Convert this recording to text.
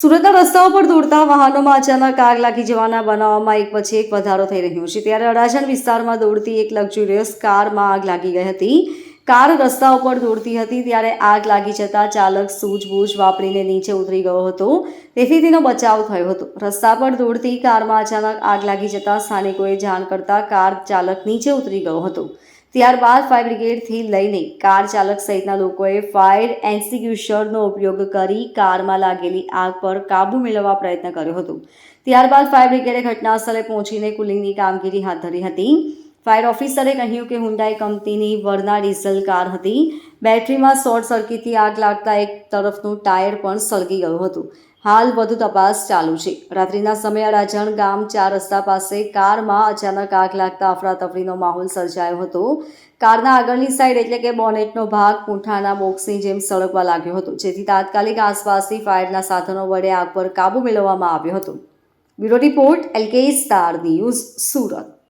સુરતના રસ્તાઓ પર દોડતા વાહનોમાં અચાનક આગ લાગી જવાના બનાવોમાં એક પછી એક વધારો થઈ રહ્યો છે ત્યારે અડાજણ વિસ્તારમાં દોડતી એક લક્ઝુરિયસ કારમાં આગ લાગી ગઈ હતી. કાર રસ્તા ઉપર દોડતી હતી ત્યારે આગ લાગી જતા ચાલક સૂઝબૂઝ વાપરીને નીચે ઉતરી ગયો હતો, તેથી તેનો બચાવ થયો હતો. રસ્તા પર દોડતી કારમાં અચાનક આગ લાગી જતા સ્થાનિકોએ જાણ કરતા કાર ચાલક નીચે ઉતરી ગયો હતો. ત્યારબાદ ફાયર બ્રિગેડથી લઈને કાર ચાલક સહિતના લોકોએ ફાયર એક્સ્ટિંગ્વિશરનો ઉપયોગ કરી કારમાં લાગેલી આગ પર કાબૂ મેળવવા પ્રયત્ન કર્યો હતો. ત્યારબાદ ફાયર બ્રિગેડે ઘટનાસ્થળે પહોંચીને કુલિંગની કામગીરી હાથ ધરી હતી. ફાયર ઓફિસરે કહ્યું કે હુન્ડાઈ કંપનીની વર્ના ડીઝલ કાર હતી. બેટરીમાં શોર્ટ સર્કિટથી આગ લાગતા એક તરફનું ટાયર પણ સળગી ગયું હતું. હાલ વધુ તપાસ ચાલુ છે. રાત્રિના સમયે અડાજણ ગામ 4 રસ્તા પાસે કારમાં અચાનક આગ લાગતા અફરાતફરીનો માહોલ સર્જાયો હતો. કારના આગળની સાઈડ એટલે કે બોનેટનો ભાગ પૂંઠાના બોક્સની જેમ સળગવા લાગ્યો હતો, જેથી તાત્કાલિક આસપાસથી ફાયરના સાધનો વડે આગ પર કાબૂ મેળવવામાં આવ્યો હતો. Bureau report LK star news, Surat.